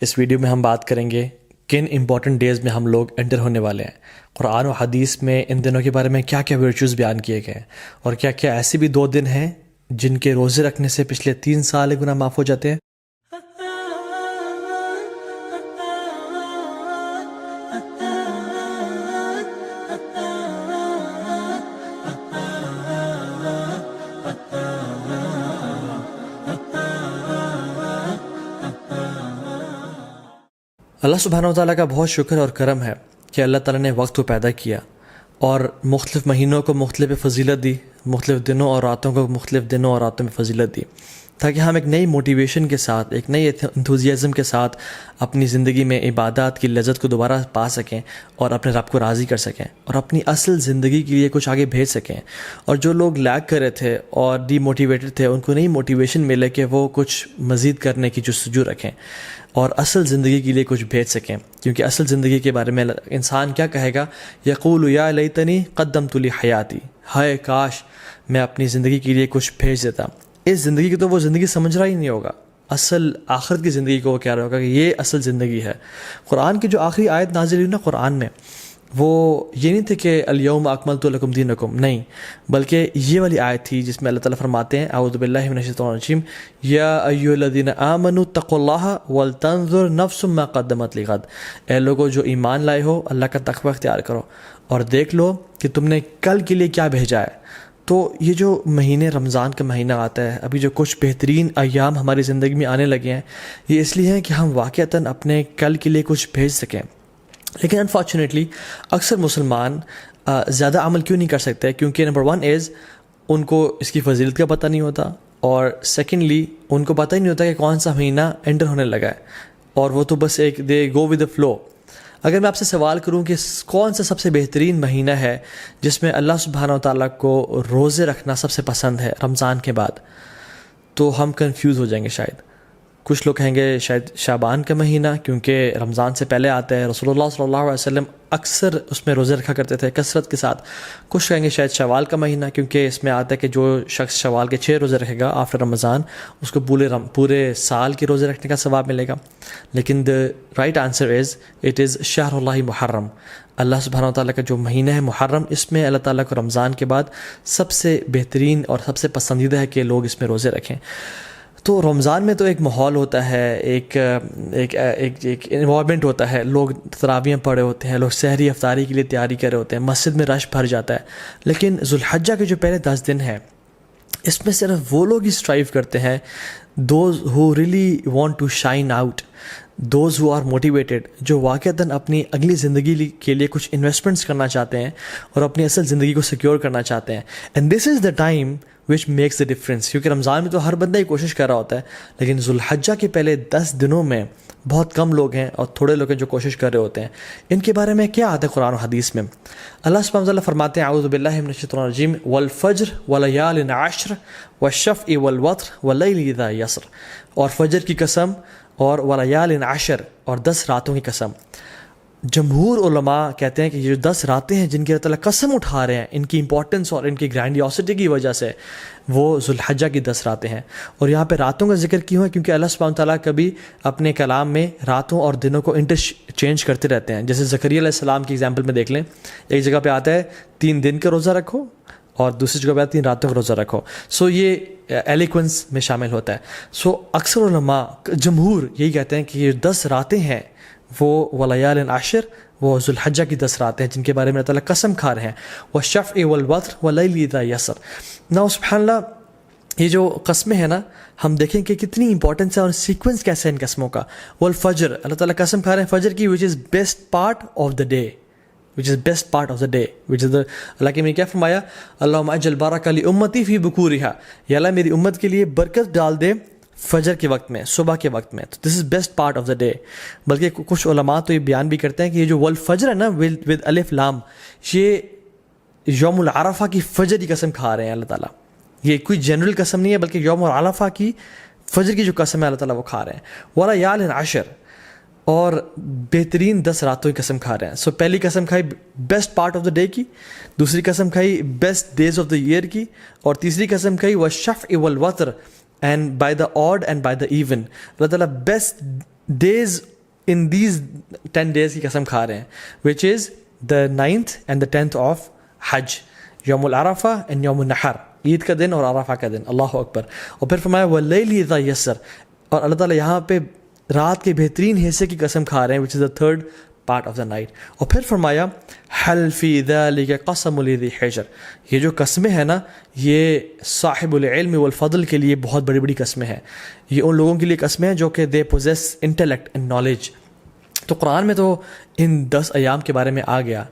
اس video میں ہم بات کریں گے کن امپورٹنٹ ڈیز میں ہم لوگ انٹر ہونے والے ہیں، قرآن و حدیث میں ان دنوں کے بارے میں کیا کیا ورچوز بیان کیے گئے ہیں، اور کیا کیا ایسے بھی 2 دن ہیں جن کے روزے رکھنے سے پچھلے 3 سال گناہ معاف ہو جاتے ہیں۔ اللہ سبحانہ و تعالیٰ کا بہت شکر اور کرم ہے کہ اللہ تعالیٰ نے وقت کو پیدا کیا اور مختلف مہینوں کو مختلف فضیلت دی، مختلف دنوں اور راتوں کو مختلف دنوں اور راتوں میں فضیلت دی، تاکہ ہم ایک نئی موٹیویشن کے ساتھ، ایک نئی انتھوزیازم کے ساتھ اپنی زندگی میں عبادات کی لذت کو دوبارہ پا سکیں اور اپنے رب کو راضی کر سکیں اور اپنی اصل زندگی کے لیے کچھ آگے بھیج سکیں۔ اور جو لوگ لیگ کر رہے تھے اور ڈی موٹیویٹڈ تھے، ان کو نئی موٹیویشن ملے کہ وہ کچھ مزید کرنے کی جستجو رکھیں اور اصل زندگی کے لیے کچھ بھیج سکیں، کیونکہ اصل زندگی کے بارے میں انسان کیا کہے گا؟ یقول یا لیتنی قدمت لی حیاتی، ہائے کاش میں اپنی زندگی کے لیے کچھ بھیج دیتا۔ اس زندگی کی تو وہ زندگی سمجھ رہا ہی نہیں ہوگا، اصل آخرت کی زندگی کو وہ کہہ رہا ہوگا کہ یہ اصل زندگی ہے۔ قرآن کی جو آخری آیت نازل ہوئی نا قرآن میں، وہ یہ نہیں تھے کہ الیوم اکملت لکم دینکم، نہیں، بلکہ یہ والی آیت تھی جس میں اللہ تعالیٰ فرماتے ہیں اعوذ باللہ من الشیطان الرجیم، یا ایھا الذین آمنوا اتقوا اللہ ولتنظر نفس ما قدمت لغد، اے لوگو جو ایمان لائے ہو اللہ کا تقوی اختیار کرو اور دیکھ لو کہ تم نے کل کے لیے کیا بھیجا ہے۔ تو یہ جو مہینے رمضان کا مہینہ آتا ہے، ابھی جو کچھ بہترین ایام ہماری زندگی میں آنے لگے ہیں، یہ اس لیے ہیں کہ ہم واقعتاً اپنے کل کے لیے کچھ بھیج سکیں۔ لیکن انفارچونیٹلی اکثر مسلمان زیادہ عمل کیوں نہیں کر سکتے؟ کیونکہ نمبر 1 از ان کو اس کی فضیلت کا پتہ نہیں ہوتا، اور سیکنڈلی ان کو پتہ ہی نہیں ہوتا کہ کون سا مہینہ انٹر ہونے لگا ہے، اور وہ تو بس ایک دے گو ود دا فلو۔ اگر میں آپ سے سوال کروں کہ کون سا سب سے بہترین مہینہ ہے جس میں اللہ سبحانہ و تعالیٰ کو روزے رکھنا سب سے پسند ہے رمضان کے بعد، تو ہم کنفیوز ہو جائیں گے شاید۔ کچھ لوگ کہیں گے شاید شعبان کا مہینہ، کیونکہ رمضان سے پہلے آتا ہے، رسول اللہ صلی اللہ علیہ وسلم اکثر اس میں روزے رکھا کرتے تھے کثرت کے ساتھ۔ کچھ کہیں گے شاید شوال کا مہینہ، کیونکہ اس میں آتا ہے کہ جو شخص شوال کے 6 روزے رکھے گا آفٹر رمضان، اس کو پورے سال کے روزے رکھنے کا ثواب ملے گا۔ لیکن the right answer is it is شہر اللہ محرم، اللہ سبحانہ و تعالیٰ کا جو مہینہ ہے محرم، اس میں اللہ تعالیٰ کو رمضان کے بعد سب سے بہترین اور سب سے پسندیدہ ہے کہ لوگ اس میں روزے رکھیں۔ تو رمضان میں تو ایک ماحول ہوتا ہے، ایک انوائرمنٹ ہوتا ہے، لوگ تراویحیں پڑھے ہوتے ہیں، لوگ سحری افطاری کے لیے تیاری کر رہے ہوتے ہیں، مسجد میں رش بھر جاتا ہے۔ لیکن ذوالحجہ کے جو پہلے 10 دن ہیں، اس میں صرف وہ لوگ ہی اسٹرائیو کرتے ہیں، those who really want to shine out, those who are motivated, جو واقعتاً اپنی اگلی زندگی کے لیے کچھ انویسٹمنٹس کرنا چاہتے ہیں اور اپنی اصل زندگی کو سیکیور کرنا چاہتے ہیں۔ And this is the time which makes the difference, کیونکہ رمضان میں تو ہر بندہ ہی کوشش کر رہا ہوتا ہے، لیکن ذوالحجہ کے پہلے 10 دنوں میں بہت کم لوگ ہیں اور تھوڑے لوگ ہیں جو کوشش کر رہے ہوتے ہیں۔ ان کے بارے میں کیا آتا ہے قرآن و حدیث میں؟ اللہ سبحانہ وتعالیٰ فرماتے ہیں اعوذ باللہ من الشیطان الرجیم، والفجر ولیال عشر والشفع والوتر واللیل اذا یسر، اور فجر کی قسم اور ولیال عشر، اور 10 راتوں کی قسم۔ جمہور علماء کہتے ہیں کہ یہ جو 10 راتیں ہیں جن کی اللہ تعالیٰ قسم اٹھا رہے ہیں، ان کی امپورٹنس اور ان کی گرینڈیوسٹی کی وجہ سے، وہ ذوالحجہ کی 10 راتیں ہیں۔ اور یہاں پہ راتوں کا ذکر کیوں ہے؟ کیونکہ اللہ سبحانہ تعالیٰ کبھی اپنے کلام میں راتوں اور دنوں کو انٹرچینج کرتے رہتے ہیں۔ جیسے زکریا علیہ السلام کی ایگزامپل میں دیکھ لیں، ایک جگہ پہ آتا ہے 3 دن کا روزہ رکھو، اور دوسری جگہ پہ 3 راتوں کا روزہ رکھو۔ یہ ایلیکوینس میں شامل ہوتا ہے۔ اکثر علماء جمہور یہی کہتے ہیں کہ یہ 10 راتیں ہیں وہ ولیال عشر، وہ ذوالحجہ کی 10 راتیں ہیں جن کے بارے میں اللہ تعالیٰ قسم کھا رہے ہیں، والشفع والوتر واللیل اذا یسر۔ نا سبحان اللہ، یہ جو قسمیں ہیں نا، ہم دیکھیں کہ کتنی امپورٹنس ہے اور سیکوینس کیسے ہے ان قسموں کا۔ والفجر، اللہ تعالیٰ قسم کھا رہے ہیں فجر کی، which is best part of the day، اللہ کے میں کیا فرمایا؟ اللہم اجعل بارک لامتی فی بکورہا، یا اللہ میری امت کے لیے برکت ڈال دے فجر کے وقت میں، صبح کے وقت میں۔ تو this is best part of the day. بلکہ کچھ علماء تو یہ بیان بھی کرتے ہیں کہ یہ جو والفجر ہے نا ود الف لام، یہ یوم العرفہ کی فجر کی قسم کھا رہے ہیں اللہ تعالیٰ۔ یہ کوئی جنرل قسم نہیں ہے، بلکہ یوم العرفہ کی فجر کی جو قسم ہے اللہ تعالیٰ وہ کھا رہے ہیں۔ ولیال عشر، اور بہترین 10 راتوں کی قسم کھا رہے ہیں۔ پہلی قسم کھائی best part of the day کی، دوسری قسم کھائی best days of the year کی، اور تیسری قسم کھائی والشفع والوتر، and by the odd and by the even, اللہ تعالیٰ best days in these 10 days کی قسم کھا رہے ہیں, which is the 9th and the 10th of حج, یوم العرفہ and یوم النحر, عید کا دن اور عرفہ کا دن. اللہ اکبر. اور پھر فرمایا واللیل اذا یسر, اور اللہ تعالیٰ یہاں پہ رات کے بہترین حصے کی قسم کھا رہے ہیں, which is the 3rd part of the night. اور پھر فرمایا حل فی ذلک قسم لذی حجر, یہ جو قسمیں ہیں نا یہ صاحب العلم والفضل کے لیے بہت بڑی بڑی قسمیں ہیں. یہ ان لوگوں کے لیے قسمیں ہیں جو کہ they possess intellect and knowledge. تو قرآن میں تو ان 10 ایام کے بارے میں آ گیا.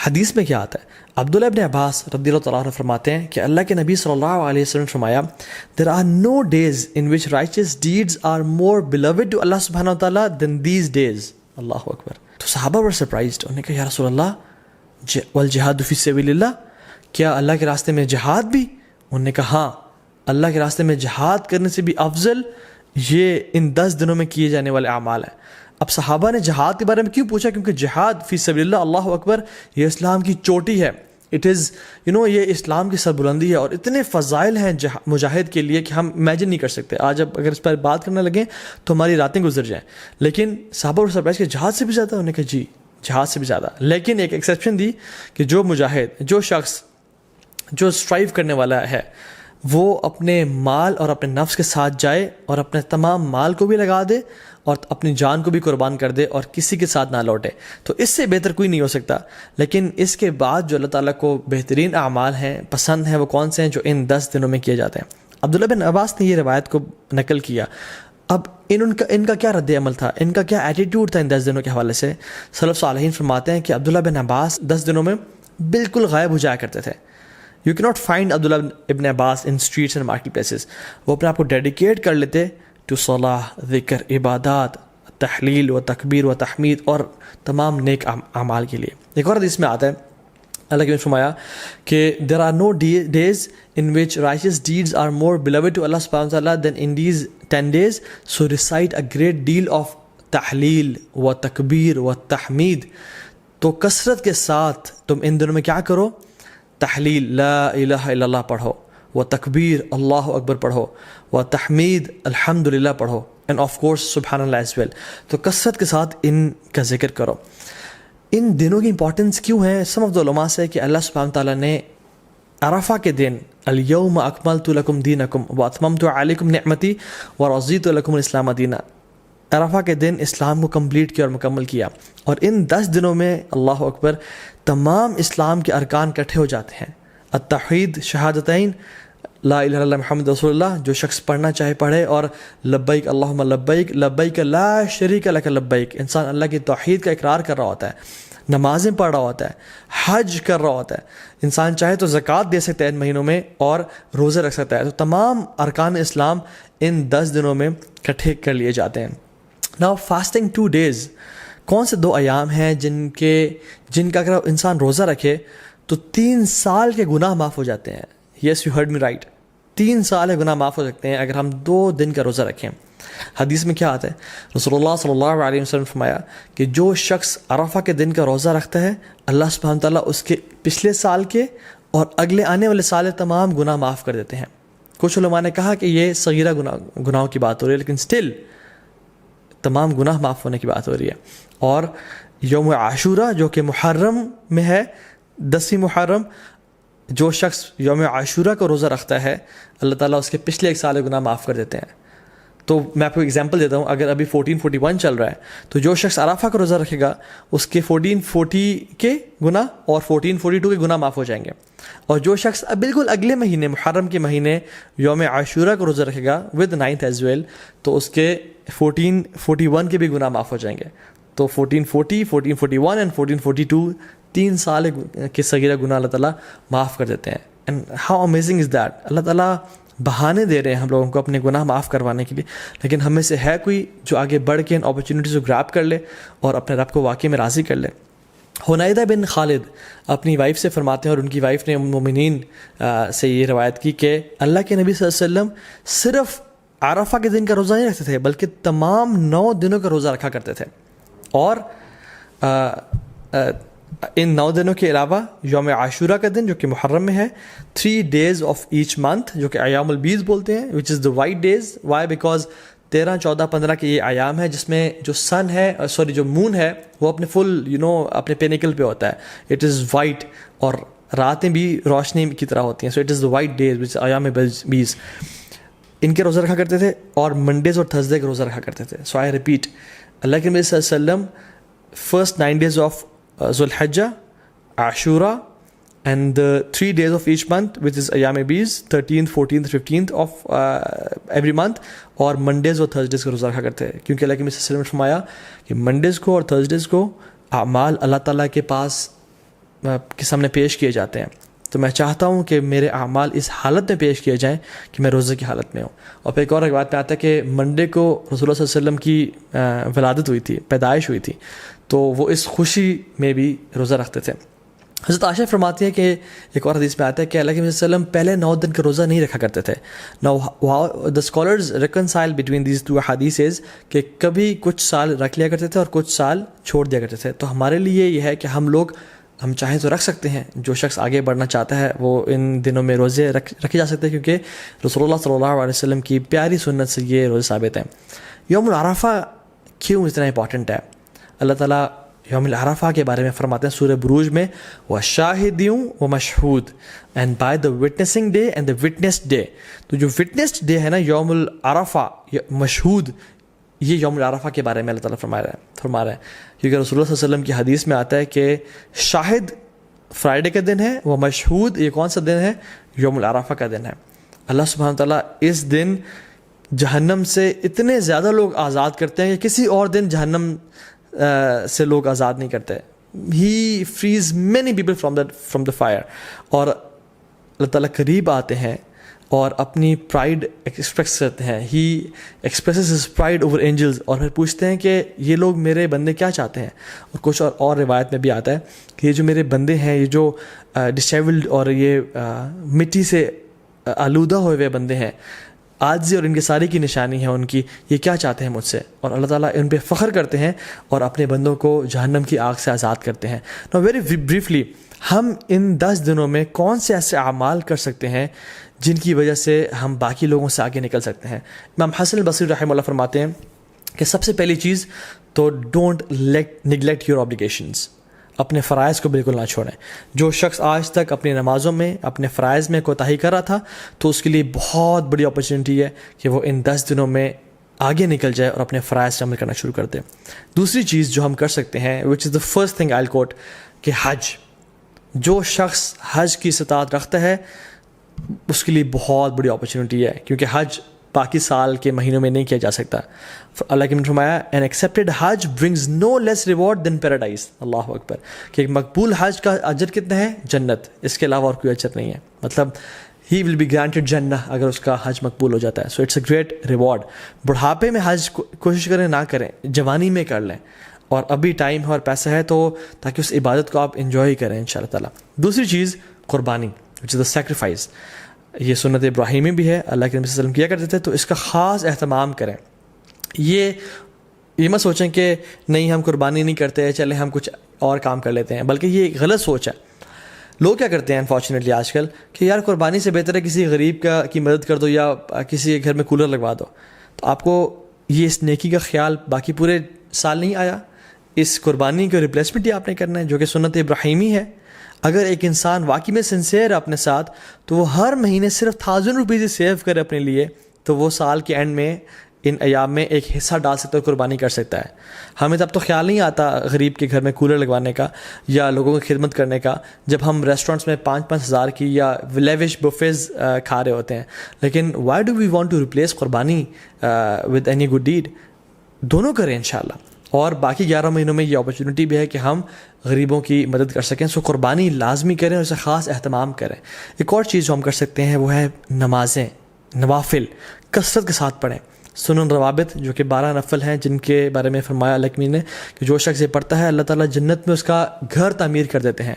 حدیث میں کیا آتا ہے؟ عبداللہ ابن عباس رضی اللہ تعالیٰ عنہ فرماتے ہیں کہ اللہ کے نبی صلی اللہ علیہ وسلم فرمایا there are no days in which righteous deeds are more beloved to Allah subhanahu wa ta'ala than these days. اللہ اکبر. تو صحابہ were surprised. انہوں نے کہا یا رسول اللہ والجہاد فی سبیل اللہ, کیا اللہ کے راستے میں جہاد بھی؟ انہوں نے کہا ہاں, اللہ کے راستے میں جہاد کرنے سے بھی افضل یہ ان 10 دنوں میں کیے جانے والے اعمال ہیں. اب صحابہ نے جہاد کے بارے میں کیوں پوچھا؟ کیونکہ جہاد فی سبیل اللہ, اللہ اکبر, یہ اسلام کی چوٹی ہے. اٹ از یہ اسلام کی سربلندی ہے, اور اتنے فضائل ہیں مجاہد کے لیے کہ ہم امیجن نہیں کر سکتے. آج اب اگر اس پر بات کرنے لگیں تو ہماری راتیں گزر جائیں. لیکن صحابہ اور سرپرائز کہ جہاد سے بھی زیادہ؟ انہوں نے کہا جی جہاد سے بھی زیادہ. لیکن ایک ایکسیپشن دی کہ جو مجاہد, جو شخص جو اسٹرائیو کرنے والا ہے, وہ اپنے مال اور اپنے نفس کے ساتھ جائے اور اپنے تمام مال کو بھی لگا دے اور اپنی جان کو بھی قربان کر دے اور کسی کے ساتھ نہ لوٹے, تو اس سے بہتر کوئی نہیں ہو سکتا. لیکن اس کے بعد جو اللہ تعالیٰ کو بہترین اعمال ہیں, پسند ہیں, وہ کون سے ہیں؟ جو ان 10 دنوں میں کیے جاتے ہیں. عبداللہ بن عباس نے یہ روایت کو نقل کیا. اب ان کا کیا رد عمل تھا, ان کا کیا ایٹیٹیوڈ تھا ان 10 دنوں کے حوالے سے؟ سلف صالحین فرماتے ہیں کہ عبداللہ بن عباس 10 دنوں میں بالکل غائب ہو جایا کرتے تھے. یو کی ناٹ فائنڈ عبداللہ ابن عباس ان اسٹریٹس اینڈ مارکیٹ پلیسز. وہ اپنے آپ کو ڈیڈیکیٹ کر لیتے ٹو صلاح, ذکر, عبادات, تحلیل و تکبیر و تحمید اور تمام نیک اعمال کے لیے. ایک اور حدیث میں آتا ہے اللہ کے فرمایا کہ there are no days in which righteous deeds are more beloved to Allah subhanahu wa ta'ala than in these 10 days, so recite a great deal of تحلیل و تکبیر و تحمید. تو کثرت کے ساتھ تم ان دنوں میں کیا کرو؟ تحلیل لا الہ الا اللہ پڑھو, و تکبیر اللہ اکبر پڑھو, و تحمید الحمدللہ پڑھو, اینڈ آف کورس سبحان اللہ ایز ویل. تو کثرت کے ساتھ ان کا ذکر کرو. ان دنوں کی امپورٹنس کیوں ہے؟ سم آف دا علماء سے کہ اللہ سبحانہ تعالیٰ نے عرفہ کے دن الیوم اکملت لکم دینکم واتممت علیکم نعمتی ورضیت لکم الاسلام دینا, عرفہ کے دن اسلام کو کمپلیٹ کیا اور مکمل کیا. اور ان 10 دنوں میں اللہ اکبر تمام اسلام کے ارکان اکٹھے ہو جاتے ہیں. التوحید, شہادتین, لا الہ الا اللہ محمد رسول اللہ, جو شخص پڑھنا چاہے پڑھے, اور لبیک اللہم لبیک لبیک لا شریک لک لبیک. انسان اللہ کی توحید کا اقرار کر رہا ہوتا ہے, نمازیں پڑھ رہا ہوتا ہے, حج کر رہا ہوتا ہے. انسان چاہے تو زکوٰۃ دے سکتا ہے ان مہینوں میں اور روزے رکھ سکتا ہے. تو تمام ارکان اسلام ان 10 دنوں میں اکٹھے کر لیے جاتے ہیں. ناؤ فاسٹنگ 2 days, کون سے 2 ایام ہیں جن کا اگر انسان روزہ رکھے تو 3 سال کے گناہ معاف ہو جاتے ہیں. Yes you heard me right, 3 سال کے گناہ معاف ہو سکتے ہیں اگر ہم 2 دن کا روزہ رکھیں. حدیث میں کیا آتا ہے؟ رسول اللہ صلی اللہ علیہ وسلم فرمایا کہ جو شخص عرفہ کے دن کا روزہ رکھتا ہے, اللہ سبحانہ تعالیٰ اس کے پچھلے سال کے اور اگلے آنے والے سال تمام گناہ معاف کر دیتے ہیں. کچھ علماء نے کہا کہ یہ صغیرہ گناہوں کی بات ہو رہی ہے, لیکن سٹل تمام گناہ معاف ہونے کی بات ہو رہی ہے. اور یوم عاشورہ جو کہ محرم میں ہے, 10 محرم, جو شخص یوم عاشورہ کو روزہ رکھتا ہے اللہ تعالیٰ اس کے پچھلے 1 سال کے گناہ معاف کر دیتے ہیں. تو میں آپ کو ایگزامپل دیتا ہوں. اگر ابھی 1441 چل رہا ہے تو جو شخص عرفہ کا روزہ رکھے گا اس کے 1440 کے گناہ اور 1442 کے گناہ معاف ہو جائیں گے. اور جو شخص اب بالکل اگلے مہینے محرم کے مہینے یوم عاشورہ کو روزہ رکھے گا ود 9th ایز ویل, تو اس کے 1441 کے بھی گناہ معاف ہو جائیں گے. تو 1440, 1441 اینڈ 1442 3 سال کے صغیرہ گناہ اللہ تعالیٰ معاف کر دیتے ہیں. And how amazing is that. اللہ تعالیٰ بہانے دے رہے ہیں ہم لوگوں کو اپنے گناہ معاف کروانے کے لیے, لیکن ہم میں سے ہے کوئی جو آگے بڑھ کے ان اپرچونیٹیز کو گراب کر لے اور اپنے رب کو واقعی میں راضی کر لے. حنیدہ بن خالد اپنی وائف سے فرماتے ہیں, اور ان کی وائف نے مومنین سے یہ روایت کی کہ اللہ کے نبی صلی اللہ علیہ وسلم صرف عرفہ کے دن کا روزہ نہیں رکھتے تھے بلکہ تمام 9 دنوں کا روزہ رکھا کرتے تھے. اور ان 9 دنوں کے علاوہ یوم عاشورہ کا دن جو کہ محرم میں ہے, 3 days of each month جو کہ ایام البیض بولتے ہیں, which is the white days. Why? Because 13, 14, 15 کے یہ ایام ہے جس میں جو سن ہے جو مون ہے وہ اپنے فل اپنے پینیکل پہ ہوتا ہے. اٹ از وائٹ اور راتیں بھی روشنی کی طرح ہوتی ہیں. So it is the white days which ایام 20 ان کے روزہ رکھا کرتے تھے اور منڈیز اور تھرسڈے کے روزہ رکھا کرتے تھے. سو آئی ریپیٹ, اللہ کے نبی صلی اللہ علیہ وسلم فرسٹ 9 days آف ذو الحجہ, عاشورہ, and the 3 days of each month which is ایام 20, 13th, 14th, 15th of every month, اور منڈیز اور تھرسڈیز کا روزہ رکھا کرتے ہیں, کیونکہ اللہ کے نبی صلی اللہ علیہ وسلم نے فرمایا کہ منڈیز کو اور تھرسڈیز کو اعمال اللہ تعالیٰ کے پاس کے سامنے پیش کیے جاتے ہیں. تو میں چاہتا ہوں کہ میرے اعمال اس حالت میں پیش کیے جائیں کہ میں روزے کی حالت میں ہوں. اور پھر ایک اور بات میں آتا ہے کہ منڈے کو رسول اللہ صلی اللہ علیہ وسلم کی ولادت ہوئی تھی, پیدائش ہوئی تھی, تو وہ اس خوشی میں بھی روزہ رکھتے تھے. حضرت عائشہ فرماتی ہے کہ ایک اور حدیث میں آتا ہے کہ اللہ کے نبی صلی اللہ علیہ وسلم پہلے 9 دن کا روزہ نہیں رکھا کرتے تھے. Now the scholars reconcile between these two hadiths کہ کبھی کچھ سال رکھ لیا کرتے تھے اور کچھ سال چھوڑ دیا کرتے تھے. تو ہمارے لیے یہ ہے کہ ہم چاہیں تو رکھ سکتے ہیں. جو شخص آگے بڑھنا چاہتا ہے وہ ان دنوں میں روزے رکھے جا سکتے ہیں, کیونکہ رسول اللہ صلی اللہ علیہ وسلم کی پیاری سنت سے یہ روزے ثابت ہیں. یوم العرفہ کیوں اتنا امپورٹنٹ ہے؟ اللہ تعالیٰ یوم العرفہ کے بارے میں فرماتے ہیں سورہ بروج میں, وَشَاهِدٍ وَمَشْهُودٍ, and by the witnessing day and the witnessed day. تو جو وٹنسڈ ڈے ہے نا, یوم العرفہ, مشہود, یہ یوم العرفہ کے بارے میں اللہ تعالیٰ فرما رہا ہے, کیونکہ رسول اللہ صلی اللہ علیہ وسلم کی حدیث میں آتا ہے کہ شاہد فرائیڈے کا دن ہے, وہ مشہود یہ کون سا دن ہے؟ یوم العرفہ کا دن ہے. اللہ سبحانہ تعالیٰ اس دن جہنم سے اتنے زیادہ لوگ آزاد کرتے ہیں کہ کسی اور دن جہنم سے لوگ آزاد نہیں کرتے. He frees many people from the fire. اور اللہ تعالیٰ قریب آتے ہیں اور اپنی پرائڈ ایکسپریس کرتے ہیں. He expresses his pride over angels, اور پھر پوچھتے ہیں کہ یہ لوگ میرے بندے کیا چاہتے ہیں. اور کچھ اور روایت میں بھی آتا ہے کہ یہ جو میرے بندے ہیں, یہ جو ڈسیبلڈ اور یہ مٹی سے آلودہ ہوئے ہوئے بندے ہیں, عاجزی اور ان کے ساری کی نشانی ہے ان کی, یہ کیا چاہتے ہیں مجھ سے. اور اللہ تعالیٰ ان پہ فخر کرتے ہیں اور اپنے بندوں کو جہنم کی آگ سے آزاد کرتے ہیں. نو ویری بریفلی, ہم ان 10 دنوں میں کون سے ایسے اعمال کر سکتے ہیں جن کی وجہ سے ہم باقی لوگوں سے آگے نکل سکتے ہیں؟ امام حسن البصری رحمہ اللہ فرماتے ہیں کہ سب سے پہلی چیز تو ڈونٹ نیگلیکٹ یور آبلیگیشنز, اپنے فرائض کو بالکل نہ چھوڑیں. جو شخص آج تک اپنی نمازوں میں اپنے فرائض میں کوتاہی کر رہا تھا, تو اس کے لیے بہت بڑی اپرچونیٹی ہے کہ وہ ان 10 دنوں میں آگے نکل جائے اور اپنے فرائض سے عمل کرنا شروع کر دے. دوسری چیز جو ہم کر سکتے ہیں, وچ از دا فرسٹ تھنگ آئی کوٹ, کہ حج. جو شخص حج کی استطاعت رکھتا ہے اس کے لیے بہت بڑی اپرچونیٹی ہے, کیونکہ حج باقی سال کے مہینوں میں نہیں کیا جا سکتا. اللہ کے نے فرمایا, این ایکسیپٹیڈ حج برنگز نو لیس ریوارڈ دین پیراڈائز. اللہ اکبر, کہ ایک مقبول حج کا اجر کتنا ہے؟ جنت, اس کے علاوہ اور کوئی اجر نہیں ہے. مطلب ہی ول بی گرانٹیڈ جنہ اگر اس کا حج مقبول ہو جاتا ہے. So it's a great reward. بڑھاپے میں حج کوشش کریں نہ کریں, جوانی میں کر لیں, اور ابھی ٹائم ہے اور پیسہ ہے تو تاکہ اس عبادت کو آپ انجوائے کریں ان شاء اللہ تعالیٰ. دوسری چیز قربانی, وچ از دا سیکریفائس. یہ سنت ابراہیمی بھی ہے, اللہ کے نبی صلی اللہ علیہ وسلم کیا کرتے تھے, تو اس کا خاص اہتمام کریں. یہ مت سوچیں کہ نہیں ہم قربانی نہیں کرتے, چلیں ہم کچھ اور کام کر لیتے ہیں, بلکہ یہ ایک غلط سوچ ہے. لوگ کیا کرتے ہیں انفارچونیٹلی آج کل کہ یار قربانی سے بہتر ہے کسی غریب کی مدد کر دو یا کسی کے گھر میں کولر لگوا دو. تو آپ کو یہ اس نیکی کا خیال باقی پورے سال نہیں آیا, اس قربانی کو ریپلیسمنٹ ہی آپ نے کرنا ہے جو کہ سنت ابراہیمی ہے. اگر ایک انسان واقعی میں سنسیئر ہے اپنے ساتھ, تو وہ ہر مہینے صرف 1000 روپیز سیو کرے اپنے لیے, تو وہ سال کے اینڈ میں ان ایام میں ایک حصہ ڈال سکتا ہے, قربانی کر سکتا ہے. ہمیں تب تو خیال نہیں آتا غریب کے گھر میں کولر لگوانے کا یا لوگوں کی خدمت کرنے کا, جب ہم ریسٹورینٹس میں 5-5 ہزار کی یا لیوش بفیز کھا رہے ہوتے ہیں. لیکن why do we want to replace قربانی ود اینی گڈ ڈیڈ؟ دونوں کریں انشاءاللہ. اور باقی 11 مہینوں میں یہ اپرچونیٹی بھی ہے کہ ہم غریبوں کی مدد کر سکیں. سو قربانی لازمی کریں اور اسے خاص اہتمام کریں. ایک اور چیز جو ہم کر سکتے ہیں وہ ہے نمازیں, نوافل کثرت کے ساتھ پڑھیں. سنن روابط جو کہ 12 نفل ہیں, جن کے بارے میں فرمایا اللہ نے کہ جو شخص یہ پڑھتا ہے اللہ تعالیٰ جنت میں اس کا گھر تعمیر کر دیتے ہیں,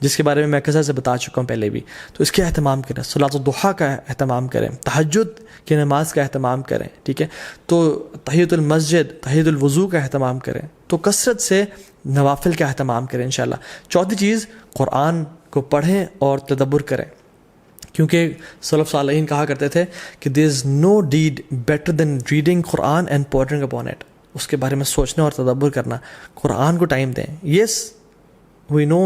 جس کے بارے میں کثرت سے بتا چکا ہوں پہلے بھی. تو اس کے اہتمام کریں, صلاۃ الضحیٰ کا اہتمام کریں, تہجد کی نماز کا اہتمام کریں, ٹھیک ہے, تو تحیۃ المسجد, تحیۃ الوضو کا اہتمام کریں. تو کثرت سے نوافل کا اہتمام کریں انشاءاللہ. چوتھی چیز, قرآن کو پڑھیں اور تدبر کریں. کیونکہ سلف صالحین کہا کرتے تھے کہ there is no deed better than reading Quran and pondering upon it. اس کے بارے میں سوچنا اور تدبر کرنا. قرآن کو ٹائم دیں. یس وی نو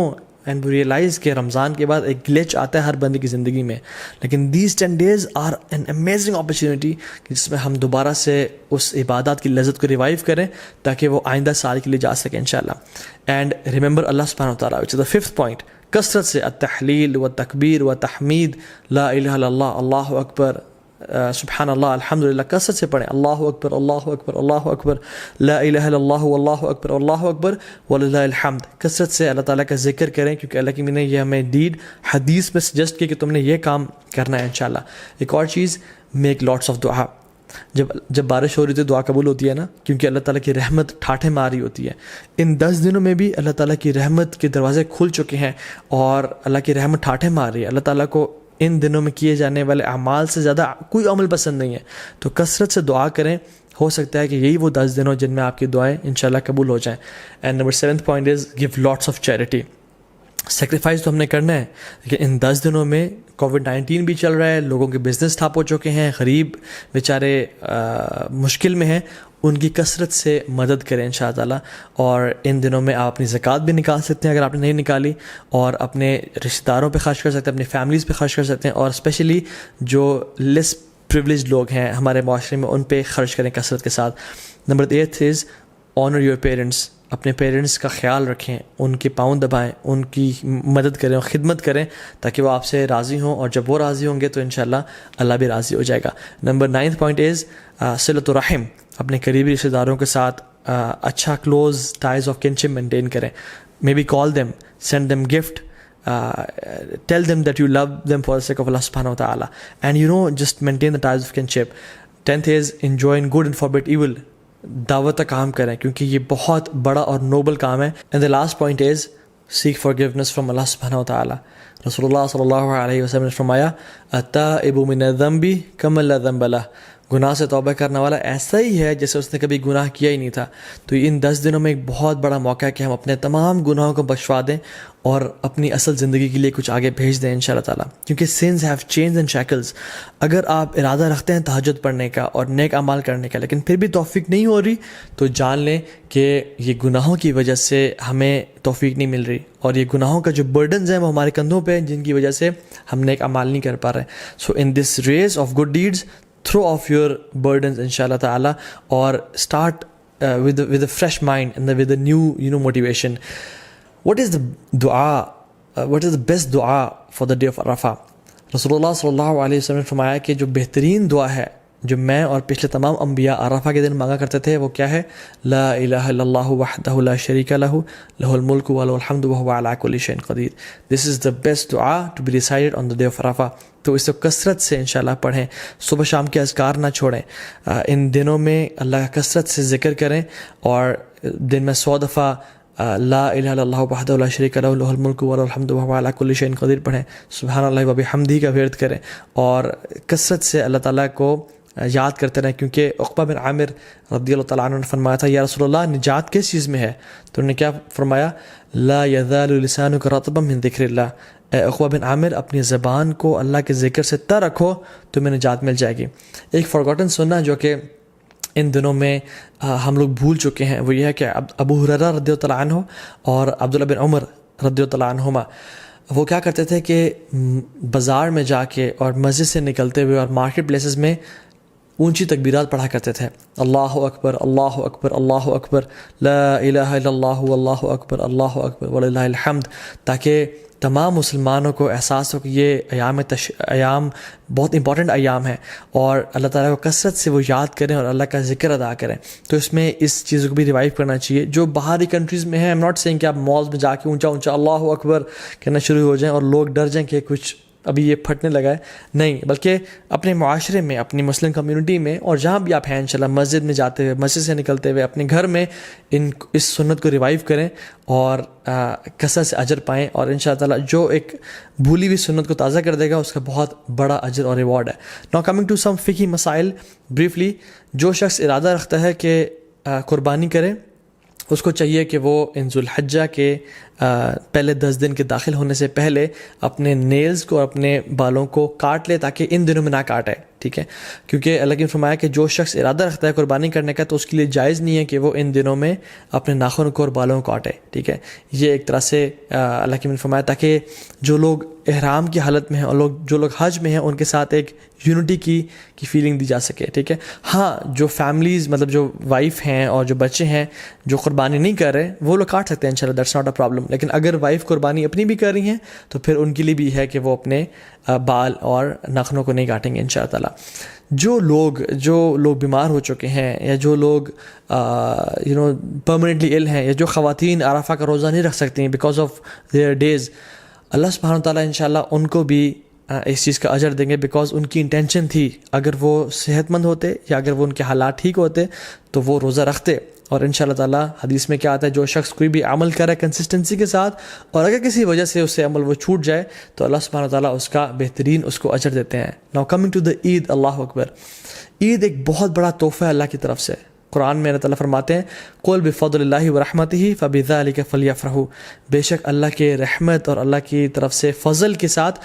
اینڈ وی ریئلائز کہ رمضان کے بعد ایک گلیچ آتا ہے ہر بندے کی زندگی میں, لیکن these 10 days are an amazing opportunity جس میں ہم دوبارہ سے اس عبادات کی لذت کو ریوائیو کریں تاکہ وہ آئندہ سال کے لیے جا سکیں انشاءاللہ. اینڈ ریممبر اللہ سبحانہ و تعالیٰ, وچ از دا 5th پوائنٹ, کثرت سے التحلیل و تکبیر و تحمید, لا الہ الا اللہ, اللہ اکبر, سبحان اللہ, الحمدللہ, کثرت سے پڑھیں. اللہ اکبر اللہ اکبر اللہ اکبر, لا الہ الا اللہ اللہ اکبر اللہ اکبر وللہ الحمد. کثرت سے اللہ تعالیٰ کا ذکر کریں کیونکہ اللہ کی نے یہ ہمیں ڈیڈ حدیث میں سجیسٹ کیا کہ تم نے یہ کام کرنا ہے انشاءاللہ. ایک اور چیز, میک لاٹس آف دعا. جب بارش ہو رہی تھی دعا قبول ہوتی ہے نا, کیونکہ اللہ تعالیٰ کی رحمت ٹھاٹھے مار رہی ہوتی ہے. ان 10 دنوں میں بھی اللہ تعالیٰ کی رحمت کے دروازے کھل چکے ہیں اور اللہ کی رحمت ٹھاٹھے مار رہی ہے. اللہ تعالیٰ کو ان دنوں میں کیے جانے والے اعمال سے زیادہ کوئی عمل پسند نہیں ہے, تو کثرت سے دعا کریں. ہو سکتا ہے کہ یہی وہ 10 دن ہو جن میں آپ کی دعائیں انشاءاللہ قبول ہو جائیں. And number 7th point is give lots of charity. Sacrifice تو ہم نے کرنا ہے, لیکن ان 10 دنوں میں کووڈ-19 بھی چل رہا ہے, لوگوں کے بزنس ٹھپ ہو چکے ہیں, غریب بیچارے مشکل میں ہیں, ان کی کثرت سے مدد کریں انشاءاللہ تعالیٰ. اور ان دنوں میں آپ اپنی زکوٰۃ بھی نکال سکتے ہیں اگر آپ نے نہیں نکالی, اور اپنے رشتہ داروں پہ خرچ کر سکتے ہیں, اپنی فیملیز پہ خرچ کر سکتے ہیں, اور اسپیشلی جو لیس پریولیج لوگ ہیں ہمارے معاشرے میں ان پہ خرچ کریں کثرت کے ساتھ. Number 8 is owner your parents. اپنے پیرنٹس کا خیال رکھیں, ان کے پاؤں دبائیں, ان کی مدد کریں اور خدمت کریں تاکہ وہ آپ سے راضی ہوں, اور جب وہ راضی ہوں گے تو انشاءاللہ اللہ بھی راضی ہو جائے گا. Number 9th point is صلۃ الرحم. اپنے قریبی رشتہ داروں کے ساتھ اچھا close ties of kinship maintain کریں. Maybe call them, send them gift, tell them that you love them for the sake of Allah subhanahu wa ta'ala, and just maintain the ties of kinship. 10th is enjoin good and forbid evil. دعوت کا کام کریں کیونکہ یہ بہت بڑا اور Nobel کام ہے. and the last point is seek forgiveness from Allah subhanahu wa ta'ala. رسول اللہ صلی اللہ علیہ وسلم نے فرمایا التائب من الذنب کمن لا ذنب لہ. گناہ سے توبہ کرنے والا ایسا ہی ہے جیسے اس نے کبھی گناہ کیا ہی نہیں تھا. تو ان 10 دنوں میں ایک بہت بڑا موقع ہے کہ ہم اپنے تمام گناہوں کو بخشوا دیں اور اپنی اصل زندگی کے لیے کچھ آگے بھیج دیں انشاءاللہ تعالیٰ. کیونکہ sins have chains and shackles. اگر آپ ارادہ رکھتے ہیں تہجد پڑھنے کا اور نیک اعمال کرنے کا, لیکن پھر بھی توفیق نہیں ہو رہی, تو جان لیں کہ یہ گناہوں کی وجہ سے ہمیں توفیق نہیں مل رہی, اور یہ گناہوں کا جو برڈنز ہیں وہ ہمارے کندھوں پہ ہیں, جن کی وجہ سے ہم نیک اعمال نہیں کر پا رہے. So in this race of good deeds throw off your burdens inshallah ta'ala, or start with a fresh mind and with a new motivation. What is the dua, what is the best dua for the day of Arafah? Rasulullah sallallahu alayhi wa sallam نے فرمایا کہ جو بہترین دعا ہے جو میں اور پچھلے تمام انبیاء عرفہ کے دن مانگا کرتے تھے وہ کیا ہے؟ لا الہ الا اللہ وحدہ لا شریک لہ لہ الملک ولہ الحمد وہو علی کل شیء قدیر. This is the best dua to be recited on the day of Arafah. تو اس کو کثرت سے انشاءاللہ پڑھیں, صبح شام کے اذکار نہ چھوڑیں. ان دنوں میں اللہ کا کثرت سے ذکر کریں, اور دن میں 100 دفعہ لا الہ الا اللہ وحدہ لا شریک لہ لہ الملک ولہ الحمد وہو علی کل شیء قدیر پڑھیں. سبحان اللہ و بحمدہ کا ورد کریں, اور کثرت سے اللہ تعالیٰ کو یاد کرتے رہیں. کیونکہ عقبہ بن عامر رضی اللہ تعالیٰ عنہ نے فرمایا تھا یا رسول اللہ نجات کس چیز میں ہے؟ تو انہوں نے کیا فرمایا؟ لا یزال لسانک رطبا من ذکر اللہ. اے عقبہ بن عامر اپنی زبان کو اللہ کے ذکر سے تر رکھو تو میں نجات مل جائے گی. ایک فارگوٹن سننا جو کہ ان دنوں میں ہم لوگ بھول چکے ہیں وہ یہ ہے کہ ابو ہریرہ رضی اللہ تعالیٰ عنہ اور عبداللہ بن عمر رضی اللہ تعالیٰ عنہما وہ کیا کرتے تھے کہ بازار میں جا کے اور مسجد سے نکلتے ہوئے اور مارکیٹ پلیسز میں اونچی تکبیرات پڑھا کرتے تھے. اللہ اکبر اللہ اکبر اللہ اکبر لا الہ الا اللہ واللہ اکبر اللہ اکبر وللہ الحمد, تاکہ تمام مسلمانوں کو احساس ہو کہ یہ ایام بہت امپورٹنٹ ایام ہیں, اور اللہ تعالیٰ کو کثرت سے وہ یاد کریں اور اللہ کا ذکر ادا کریں. تو اس میں اس چیزوں کو بھی ریوائیو کرنا چاہیے. جو باہری کنٹریز میں ہیں, ایم ناٹ سینگ کہ آپ مالز میں جا کے اونچا اونچا اللہ اکبر کہنا شروع ہو جائیں اور لوگ ڈر جائیں کہ کچھ ابھی یہ پھٹنے لگا ہے, نہیں, بلکہ اپنے معاشرے میں, اپنی مسلم کمیونٹی میں, اور جہاں بھی آپ ہیں انشاءاللہ, مسجد میں جاتے ہوئے, مسجد سے نکلتے ہوئے, اپنے گھر میں اس سنت کو ریوائیو کریں اور کثرت سے اجر پائیں. اور انشاءاللہ تعالیٰ جو ایک بھولی ہوئی سنت کو تازہ کر دے گا اس کا بہت بڑا اجر اور ریوارڈ ہے. ناؤ کمنگ ٹو سم فقہی مسائل بریفلی. جو شخص ارادہ رکھتا ہے کہ قربانی کرے اس کو چاہیے کہ وہ ان ذوالحجہ کے پہلے 10 دن کے داخل ہونے سے پہلے اپنے نیلز کو اور اپنے بالوں کو کاٹ لے تاکہ ان دنوں میں نہ کاٹے، ٹھیک ہے، کیونکہ اللہ نے فرمایا کہ جو شخص ارادہ رکھتا ہے قربانی کرنے کا تو اس کے لیے جائز نہیں ہے کہ وہ ان دنوں میں اپنے ناخن کو اور بالوں کو کاٹے، ٹھیک ہے. یہ ایک طرح سے اللہ نے فرمایا تاکہ جو لوگ احرام کی حالت میں ہیں اور جو لوگ حج میں ہیں ان کے ساتھ ایک یونٹی کی فیلنگ دی جا سکے، ٹھیک ہے. ہاں جو فیملیز مطلب جو وائف ہیں اور جو بچے ہیں جو قربانی نہیں کر رہے وہ لوگ کاٹ سکتے ہیں انشاءاللہ، دیٹس ناٹ اے پرابلم. لیکن اگر وائف قربانی اپنی بھی کر رہی ہیں تو پھر ان کے لیے بھی ہے کہ وہ اپنے بال اور ناخنوں کو نہیں کاٹیں گے انشاءاللہ تعالیٰ. جو لوگ بیمار ہو چکے ہیں یا جو لوگ پرماننٹلی ال ہیں یا جو خواتین عرفہ کا روزہ نہیں رکھ سکتی ہیں بیکاز آف دیئر ڈیز، اللہ سبحانہ تعالیٰ انشاءاللہ ان کو بھی اس چیز کا اجر دیں گے بیکاز ان کی انٹینشن تھی. اگر وہ صحت مند ہوتے یا اگر وہ ان کے حالات ٹھیک ہوتے تو وہ روزہ رکھتے. اور انشاءاللہ تعالیٰ حدیث میں کیا آتا ہے، جو شخص کوئی بھی عمل کرے کنسسٹنسی کے ساتھ اور اگر کسی وجہ سے اس سے عمل وہ چھوٹ جائے تو اللہ سبحانہ تعالیٰ اس کا بہترین اس کو اجر دیتے ہیں. ناؤ کمنگ ٹو دا عید، اللہ اکبر. عید ایک بہت بڑا تحفہ ہے اللہ کی طرف سے. قرآن میں اللہ تعالیٰ فرماتے ہیں قُلْ بِفَضْلِ اللَّهِ وَرَحْمَتِهِ فَبِذَلِكَ فَلْيَفْرَحُوا، بے شک اللہ کے رحمت اور اللہ کی طرف سے فضل کے ساتھ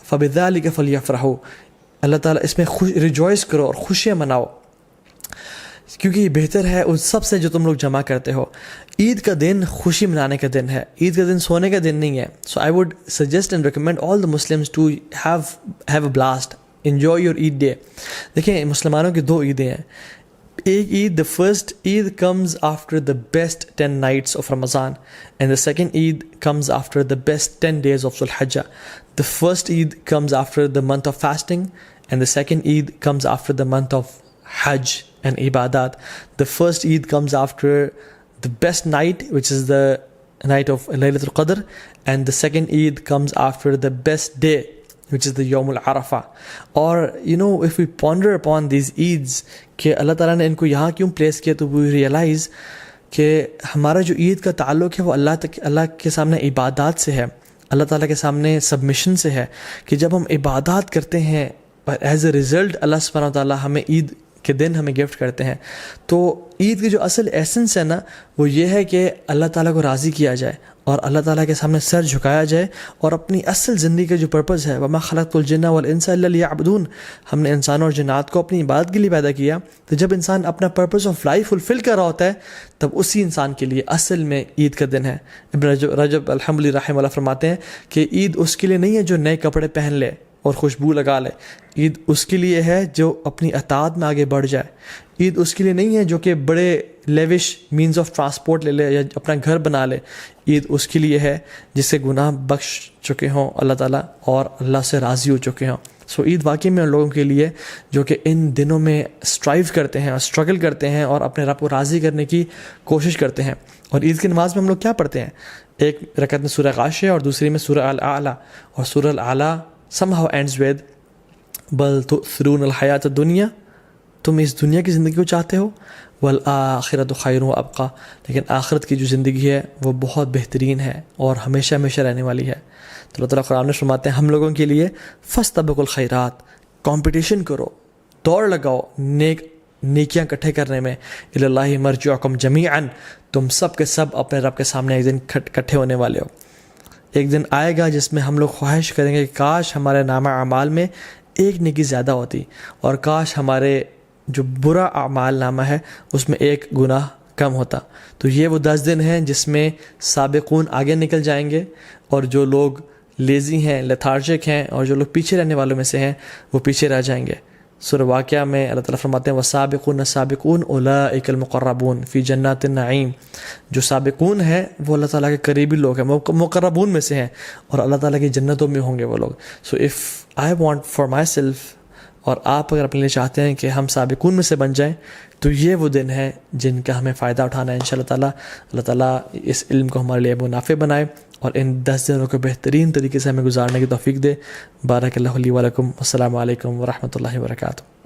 فَبِذَلِكَ فَلْيَفْرَحُوا، اللہ تعالیٰ اس میں ریجوائز کرو اور خوشیاں مناؤ کیونکہ یہ بہتر ہے ان سب سے جو تم لوگ جمع کرتے ہو. عید کا دن خوشی منانے کا دن ہے، عید کا دن سونے کا دن نہیں ہے. So I would suggest and recommend all the Muslims to have a blast, enjoy your Eid day. دیکھیں مسلمانوں کی 2 عیدیں ہیں. ایک عید، the first Eid comes after the best 10 nights of Ramadan and the second Eid comes after the best 10 days of Dhul Hijjah. The first Eid comes after the month of fasting and the second Eid comes after the month of Hajj and Ibadat. The first Eid comes after the best night, which is the night of Laylatul Qadr, and the second Eid comes after the best day, which is the Yawm al-Arafah. Or if we ponder upon these Eids کہ اللہ تعالیٰ نے ان کو یہاں کیوں place کیا تو we realize کہ ہمارا جو عید کا تعلق ہے وہ اللہ کے سامنے عبادات سے ہے، اللہ تعالیٰ کے سامنے سبمیشن سے ہے کہ جب ہم عبادات کرتے ہیں ایز اے ریزلٹ اللہ سبحانہ تعالیٰ ہمیں عید کے دن ہمیں گفٹ کرتے ہیں. تو عید کی جو اصل ایسنس ہے نا وہ یہ ہے کہ اللہ تعالیٰ کو راضی کیا جائے اور اللہ تعالیٰ کے سامنے سر جھکایا جائے اور اپنی اصل زندگی کا جو پرپز ہے وَمَا خَلَقْتُ الْجِنَّ وَالْإِنسَ إِلَّا لِيَعْبُدُونَ، ہم نے انسانوں اور جنات کو اپنی عبادت کے لیے پیدا کیا. تو جب انسان اپنا پرپز آف لائف فلفل کر رہا ہوتا ہے تب اسی انسان کے لیے اصل میں عید کا دن ہے. ابن رجب الحمدللہ رحمہ اللہ فرماتے ہیں کہ عید اس کے لیے نہیں ہے جو نئے کپڑے پہن لے اور خوشبو لگا لے، عید اس کے لیے ہے جو اپنی اطاعت میں آگے بڑھ جائے. عید اس کے لیے نہیں ہے جو کہ بڑے لیوش مینز آف ٹرانسپورٹ لے لے یا اپنا گھر بنا لے. عید اس کے لیے ہے جس سے گناہ بخش چکے ہوں اللہ تعالیٰ اور اللہ سے راضی ہو چکے ہوں. سو عید واقعی میں ان لوگوں کے لیے جو کہ ان دنوں میں اسٹرائیو کرتے ہیں اور اسٹرگل کرتے ہیں اور اپنے رب کو راضی کرنے کی کوشش کرتے ہیں. اور عید کی نماز میں ہم لوگ کیا پڑھتے ہیں؟ ایک رکعت میں سورہ غاشیہ اور دوسری میں سورہ الاعلیٰ، اور سورہ الاعلیٰ somehow ends with بل تؤثرون الحیات الدنیا، تم اس دنیا کی زندگی کو چاہتے ہو، والآخرۃ خیر و ابقیٰ، لیکن آخرت کی جو زندگی ہے وہ بہت بہترین ہے اور ہمیشہ ہمیشہ رہنے والی ہے. تو اللہ تعالیٰ قرآن میں فرماتے ہیں ہم لوگوں کے لیے فاستبقوا الخیرات، کمپٹیشن کرو، دوڑ لگاؤ نیکیاں اکٹھے کرنے میں. الی اللہ مرجعکم جمیعا، تم سب کے سب اپنے رب کے سامنے ایک دن اکٹھے ہونے والے ہو. ایک دن آئے گا جس میں ہم لوگ خواہش کریں گے کہ کاش ہمارے نامہ اعمال میں ایک نیکی زیادہ ہوتی اور کاش ہمارے جو برا اعمال نامہ ہے اس میں ایک گناہ کم ہوتا. تو یہ وہ 10 دن ہیں جس میں سابقون آگے نکل جائیں گے اور جو لوگ لیزی ہیں، لیتھارجک ہیں اور جو لوگ پیچھے رہنے والوں میں سے ہیں وہ پیچھے رہ جائیں گے. سورہ واقعہ میں اللہ تعالیٰ فرماتے ہیں وَالسَّابِقُونَ السَّابِقُونَ أُولَٰئِكَ الْمُقَرَّبُونَ فِي جَنَّاتِ النَّعِيمِ، جو سابقون ہیں وہ اللہ تعالیٰ کے قریبی لوگ ہیں، مقربون میں سے ہیں اور اللہ تعالیٰ کی جنتوں میں ہوں گے وہ لوگ. So if I want for my self, اور آپ اگر اپنے لیے چاہتے ہیں کہ ہم سابقون میں سے بن جائیں تو یہ وہ دن ہے جن کا ہمیں فائدہ اٹھانا ہے انشاءاللہ تعالیٰ. اللہ تعالیٰ اس علم کو ہمارے لیے منافع بنائے اور ان 10 دنوں کو بہترین طریقے سے ہمیں گزارنے کی توفیق دے. بارک اللہ لی و لکم. السلام علیکم ورحمۃ اللہ وبرکاتہ.